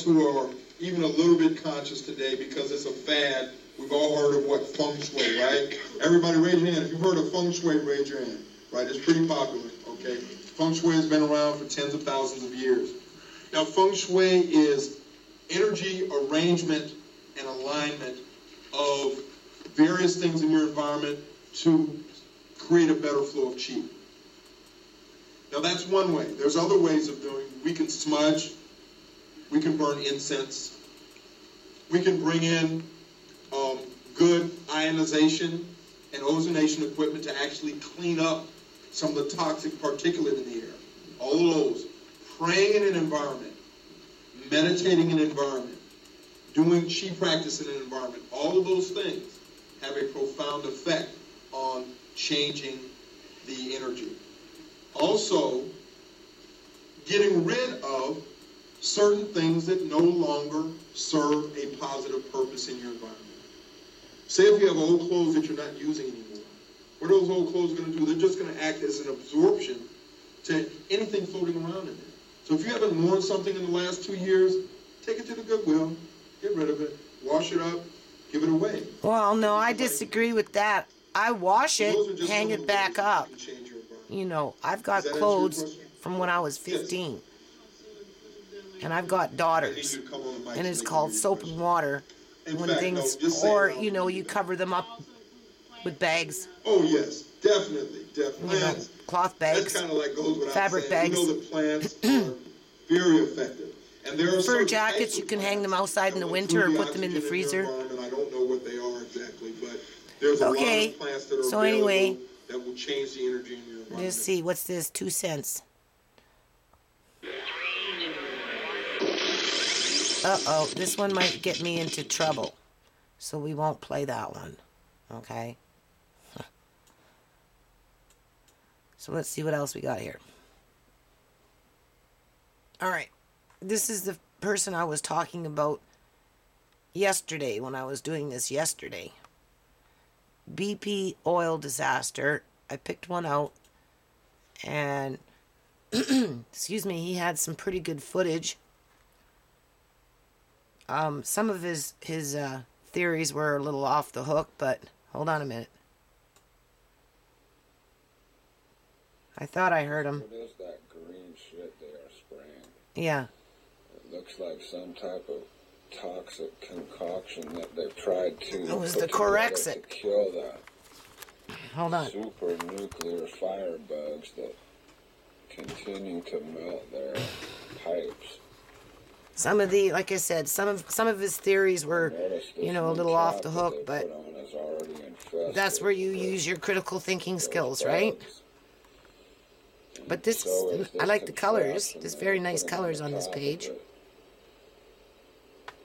us who are even a little bit conscious today, because it's a fad, we've all heard of what feng shui, right? Everybody raise your hand. If you've heard of feng shui, raise your hand. Right? It's pretty popular, okay? Feng shui has been around for tens of thousands of years. Now, feng shui is energy arrangement and alignment of various things in your environment to create a better flow of chi. Now, that's one way. There's other ways of doing it. We can smudge. We can burn incense. We can bring in good ionization and ozonation equipment to actually clean up some of the toxic particulate in the air. All of those. Praying in an environment. Meditating in an environment. Doing chi practice in an environment. All of those things have a profound effect on changing the energy. Also, getting rid of certain things that no longer serve a positive purpose in your environment. Say if you have old clothes that you're not using anymore. What are those old clothes going to do? They're just going to act as an absorption to anything floating around in there. So if you haven't worn something in the last 2 years, take it to the Goodwill, get rid of it, wash it up, give it away. Well, no, I disagree with that. I wash it, hang it back up. You know, I've got clothes from when I was 15. And I've got daughters. And it's called soap and water. When things, or, you know, you cover them up with bags. Oh, yes, definitely, definitely. You know, cloth bags, that's kind of like goes without fabric saying. bags. We know that plants are very effective. And there are fur jackets, you can hang them outside in the winter or put them in the freezer. I don't know what they are exactly, but there's a lot of plants that are so anyway, that will change the energy in your environment. Let's see, what's this? 2 cents. Uh-oh, this one might get me into trouble. So we won't play that one. Okay? So let's see what else we got here. Alright. This is the person I was talking about yesterday when I was doing this yesterday. BP oil disaster. I picked one out. And, excuse me, he had some pretty good footage. Some of his theories were a little off the hook, but hold on a minute. I thought I heard him. What is that green shit they are spraying? Yeah. It looks like some type of toxic concoction that they've tried to It was the Corexit. to kill the Hold on. super nuclear firebugs that continue to melt their pipes. Some of the, like I said, some of his theories were, you know, a little off the hook, but that's where you use your critical thinking skills, right? But this, I like the colors. There's very nice colors on this page.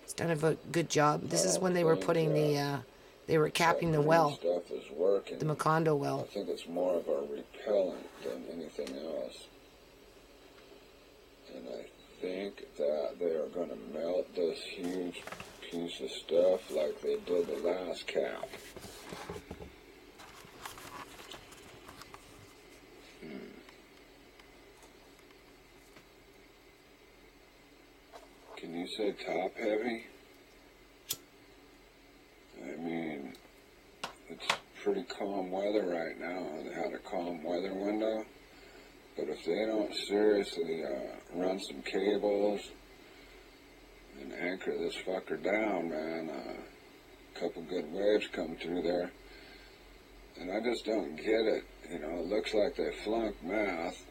It's done a good job. This is when they were putting the, they were capping the well, the Macondo well. I think it's more of a repellent than anything else. And I think that they are going to melt this huge piece of stuff like they did the last cap. Can you say top heavy? I mean, it's pretty calm weather right now. They had a calm weather window. But if they don't seriously run some cables and anchor this fucker down, man, a couple good waves come through there. And I just don't get it. You know, it looks like they flunked math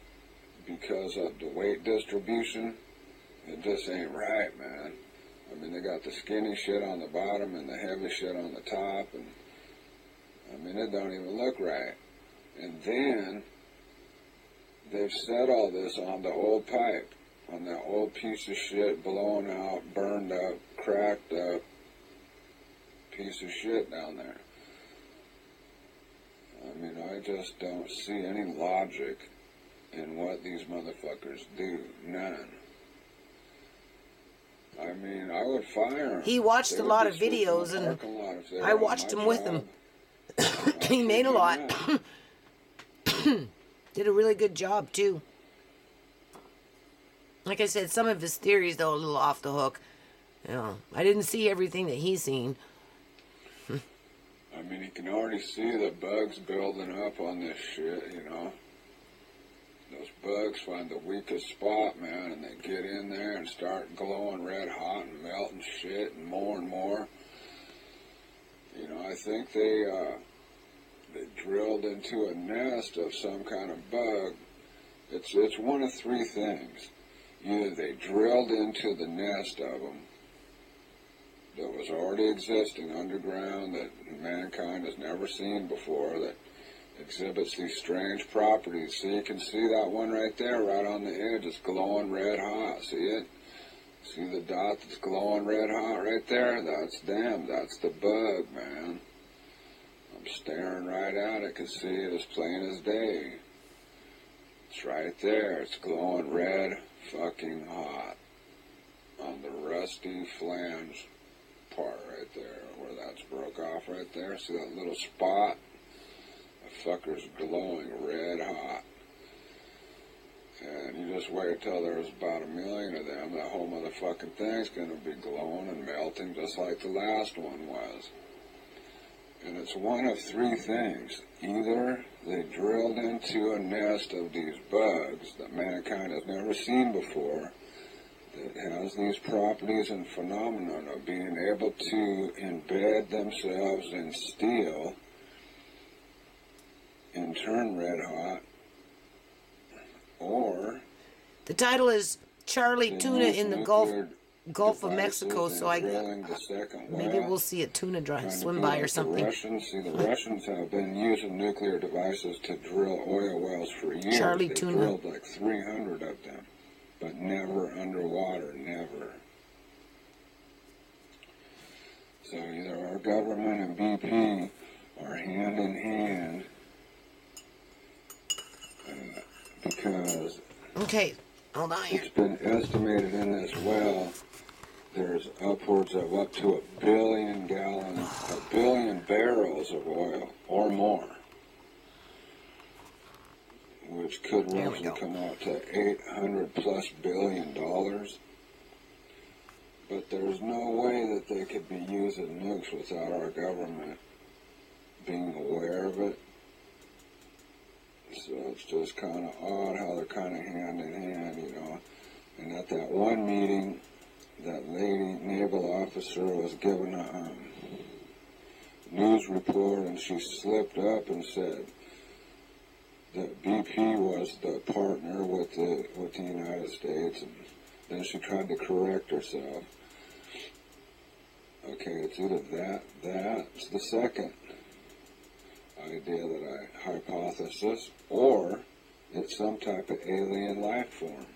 because of the weight distribution. It just ain't right, man. I mean, they got the skinny shit on the bottom and the heavy shit on the top. And, I mean, it don't even look right. And then they've set all this on the old pipe, on that old piece of shit, blown out, burned up, cracked up piece of shit down there. I mean, I just don't see any logic in what these motherfuckers do. None. I mean, I would fire him. He watched a lot of videos, and I watched him with him. He made a lot. Did a really good job, too. Like I said, some of his theories, though, a little off the hook. Yeah, I didn't see everything that he's seen. I mean, you can already see the bugs building up on this shit, you know. Those bugs find the weakest spot, man, and they get in there and start glowing red hot and melting shit and more. You know, I think they drilled into a nest of some kind of bug. It's one of three things. Either they drilled into the nest of them that was already existing underground that mankind has never seen before, that exhibits these strange properties. See, you can see that one right there, right on the edge. It's glowing red hot. See it? See the dot that's glowing red hot right there? That's them. That's the bug, man. I'm staring right at it. Can see it as plain as day. It's right there. It's glowing red fucking hot on the rusty flange part right there, where that's broke off right there. See that little spot? The fucker's glowing red hot. And you just wait till there's about 1 million of them, that whole motherfucking thing's gonna be glowing and melting just like the last one was. And it's one of three things. Either they drilled into a nest of these bugs that mankind has never seen before, that has these properties and phenomenon of being able to embed themselves in steel and turn red hot, or The title is Charlie Tuna in the Gulf of Mexico, so maybe we'll see a tuna swim by or something. The Russians have been using nuclear devices to drill oil wells for years. Charlie They Tuna. drilled like 300 of them, but never underwater, never. So either our government and BP are hand in hand, because Okay, hold on here. it's been estimated in this well there's upwards of up to 1 billion gallons, 1 billion barrels of oil or more, which could There we roughly go. come out to $800+ billion. But there's no way that they could be using nukes without our government being aware of it. So it's just kind of odd how they're kind of hand in hand, you know. And at that one meeting, that lady naval officer was given a news report, and she slipped up and said that BP was the partner with the United States, and then she tried to correct herself. Okay, it's either that's the second idea that I hypothesis, or it's some type of alien life form.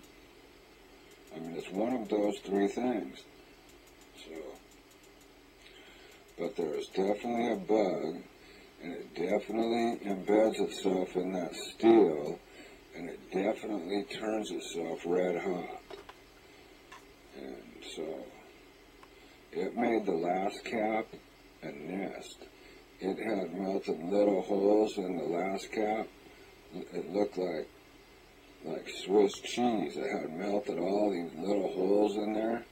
I mean, it's one of those three things. So, but there is definitely a bug, and it definitely embeds itself in that steel, and it definitely turns itself red hot. And so, it made the last cap a nest. It had melted little holes in the last cap. It looked like Swiss cheese. It had melted all these little holes in there,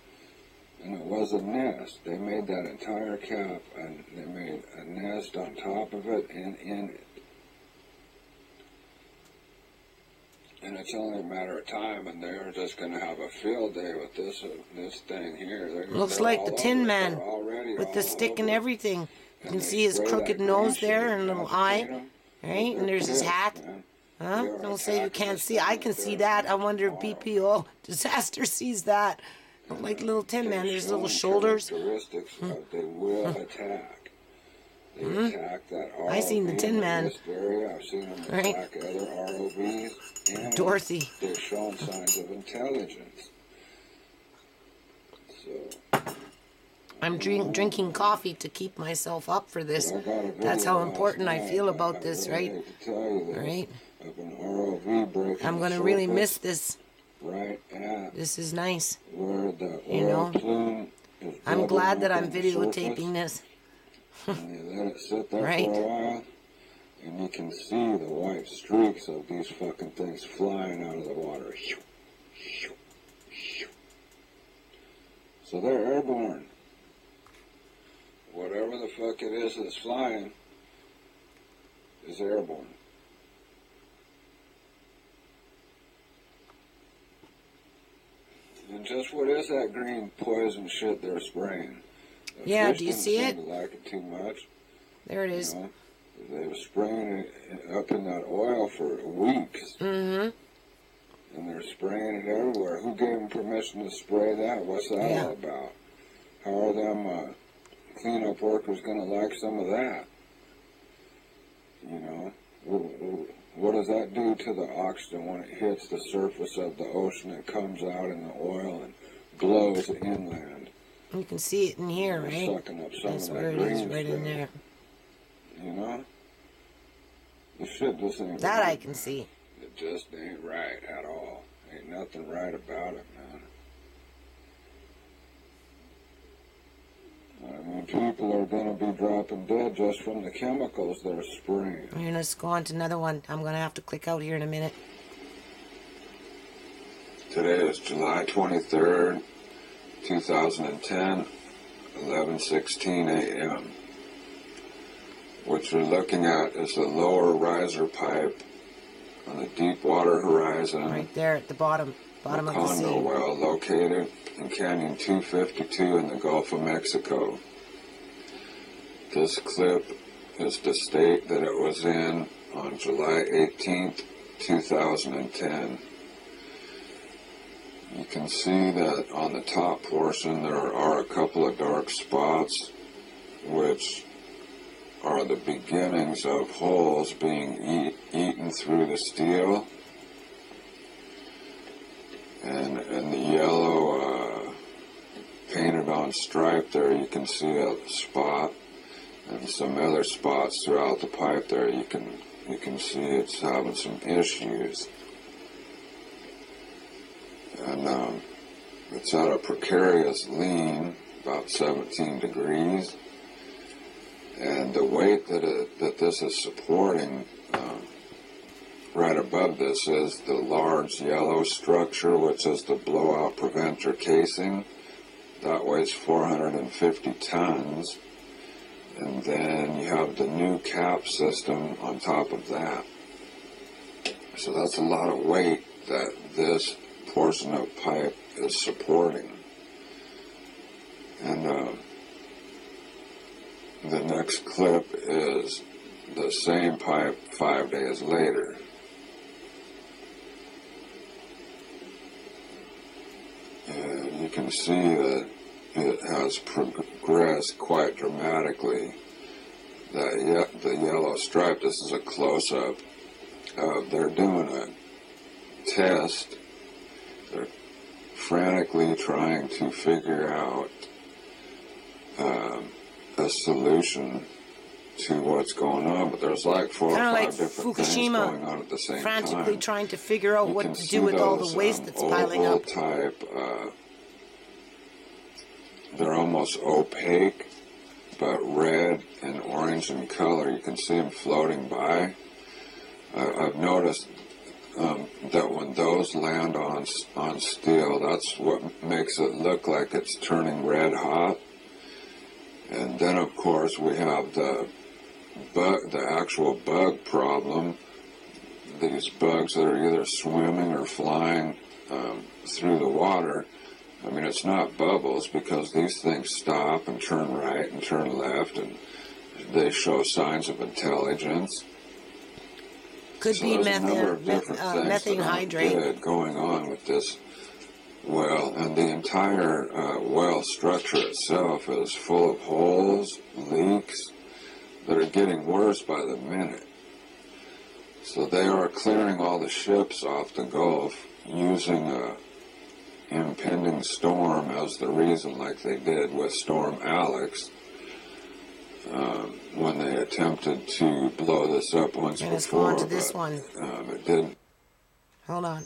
and it was a nest. They made that entire cap, and they made a nest on top of it and in it. And it's only a matter of time, and they're just going to have a field day with this thing here. Looks they're like all the Tin over it. Man They're already with all the stick and over it. everything. You And can they see his spray crooked that nose green there shit and a little agitate eye, 'em. right? And there's his They're hat. pissed, man. Huh? They are Don't say you attacking can't this see. thing I can right see there. that. I wonder if Tomorrow. BPO disaster sees that. Like little Tin Man, there's little shoulders. Characteristics of they will attack. They attack that ROV. I seen the Tin Man. In this area. I've seen them Right. attack other ROVs. And Dorothy. they're showing signs of intelligence. So, I'm drinking coffee to keep myself up for this. I got a video That's how last important I night. feel about this, really right? hate to tell you this, Right? of an ROV breaking I'm the gonna really surface miss this. right at This is nice. where the You oil know, plume is I'm bubbling glad that up I'm on the videotaping surface, this. and they let it sit there Right. for a while, and you can see the white streaks of these fucking things flying out of the water. So they're airborne. Whatever the fuck it is that's flying is airborne. And just what is that green poison shit they're spraying? The Yeah, fish do you didn't see seem it? to like it too much. There it is. You know? They were spraying it up in that oil for weeks. Mm-hmm. And they're spraying it everywhere. Who gave them permission to spray that? What's that Yeah. all about? How are them cleanup workers going to like some of that? You know? What does that do to the oxygen when it hits the surface of the ocean? It comes out in the oil and blows inland. You can see it in here, They're right? sucking up some That's of where that it green is, right in stuff. there. You know? The shit just ain't That right. I can see. It just ain't right at all. Ain't nothing right about it, man. I mean, people are going to be dropping dead just from the chemicals they're spraying. We're going to go on to another one. I'm going to have to click out here in a minute. Today is July 23rd, 2010, 11:16 a.m. What you're looking at is the lower riser pipe on the Deepwater Horizon. Right there at the bottom of the Macondo sea. well located in Canyon 252 in the Gulf of Mexico. This clip is to state that it was in on July 18th, 2010. You can see that on the top portion there are a couple of dark spots which are the beginnings of holes being eaten through the steel. And in the yellow painted on stripe there you can see a spot, and some other spots throughout the pipe there you can see it's having some issues. And it's at a precarious lean, about 17 degrees. And the weight that this is supporting right above this is the large yellow structure, which is the blowout preventer casing. That weighs 450 tons. And then you have the new cap system on top of that. So that's a lot of weight that this portion of pipe is supporting. And the next clip is the same pipe 5 days later. And you can see that it has progressed quite dramatically. The yellow stripe, this is a close-up. They're doing a test. They're frantically trying to figure out a solution to what's going on, but there's like 4 or 5 different things going on at the same time. Frantically trying to figure out what to do with all the waste that's piling up. Type, they're almost opaque, but red and orange in color. You can see them floating by. I've noticed that when those land on steel, that's what makes it look like it's turning red hot. And then, of course, we have the actual bug problem. These bugs that are either swimming or flying through the water. I mean, it's not bubbles because these things stop and turn right and turn left, and they show signs of intelligence. Could be methane hydrate going on with this well, and the entire well structure itself is full of holes, leaks that are getting worse by the minute. So they are clearing all the ships off the Gulf using a impending storm as the reason, like they did with Storm Alex, when they attempted to blow this up once before. Let's go on to this one. It didn't. Hold on.